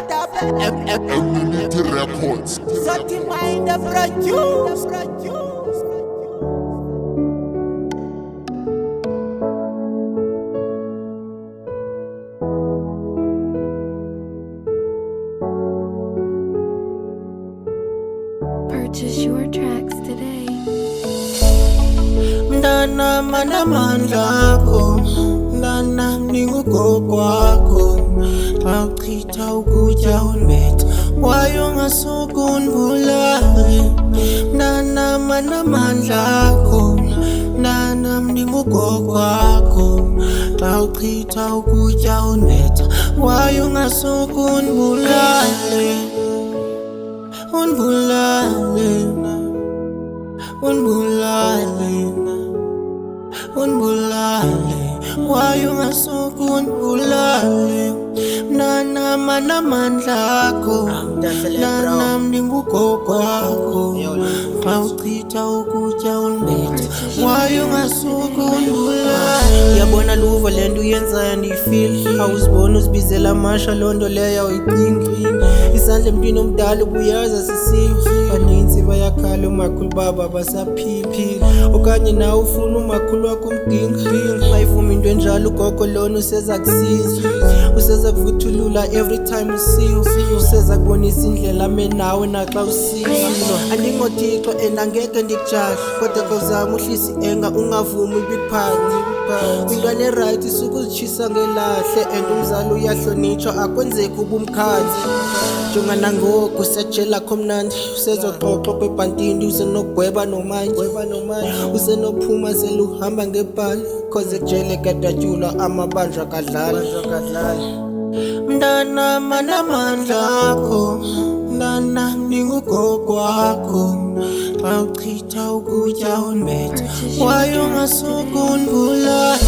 Eminity Records. Sati Mind produce. Purchase your tracks today. Mdana manamandla akho, mdana ningugogo wakho. Awuchitha ukutya unibetha, wayo ungasuka undibulale. Mdana manamandla akho, mdana ningugogo wakho. Awuchitha ukutya unibetha, wayo ungasuka undibulale. Undibulale, undibulale, wayo ungasuka undibulale. Mnana manamandla akho, mnana ndingugogo wakho. Awuchitha ukutya unibetha, wayo ungasuka undibulale. Yabona luvo lento uyenzayo ndiyifile, awuzibona uzibizela amasha loo nto leyo awuyicingi. Isandla emntwini omdala ubuyaza sisiwe, banintsi bayakhala umakhulu baba basaphila. Okanye nawe ufuna umakhulu wakho umdinga, mayifuma into enjalo ugogo lona useza kusiza, useza kuvuthulula every time usiwe, useza kubonisa indlela ame nawe naxa usiwa. Andingothixo and angeke ndikujahle, kodwa kozama uhlisa enga ungavumi ibikuphansi. Intwana eright isuke uzitshisa ngelahle, and umzali uyahlonitshwa akwenzeki ubumkhandli. Jonga nangoku sejela kho mnandi, usezoxoxo kwebhantini, usenogweba nomanje, usenophuma seluhamba ngebhali, cause ejele kadatyulwa amabanjwa kadlala. Mdana manamandla akho, mdana ndingugogo wakho. Awuchitha ukutya unibetha, wayo ungasuka undibulale.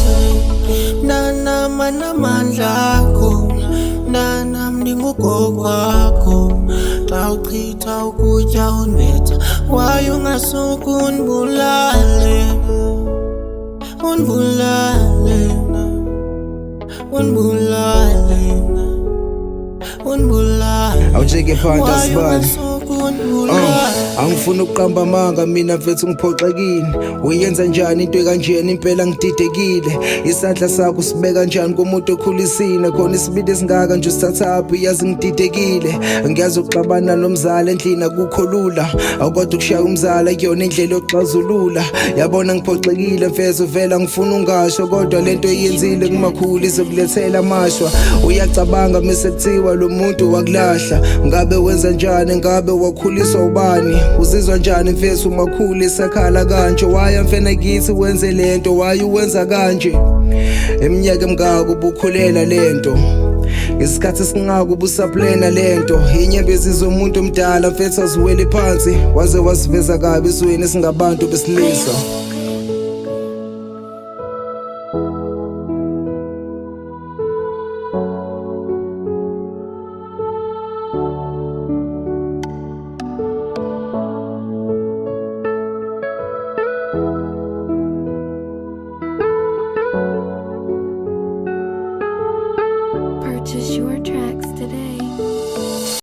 Mdana manamandla akho, mdana ndingugogo wakho. Awuchitha ukutya unibetha, wayo ungasuka undibulale. Awujike phansi asibani. Angifuna ukuqamba amanga mina mfethu ngiphoxekile. Uyenza njani into ekanjena impela ngididekile. Isandla sakho sibeka kanjani kumuntu okhulisile, khona isibindi esingaka nje usithathaphi yazi ngididekile. Ngiyazi ukuxabana nomzala endlini akukho lula, awukwazi ukushaya umzala kuyona indlela yokuxazulula. Yabona ngiphoxekile mfethu vela ngifuna ungasho, kodwa lento eyenzile kumakhulu izokulethela amashwa. Uyacabanga mase kuthiwa lo muntu wakulahla, ngabe wenza njani, ngabe wakhuliswa ubani? Uzizwa njani mfethu umakhulu esakhala kanje? Waya mfena kithi wenze lento, waye uwenza kanje. Eminyaka emingaka ubukhulela lento, isikhathi singaka ubusaplena lento. Inyembezi zomuntu omdala mfethu aziwele phansi, waze wasiveza kabi esweni singabantu besilisa.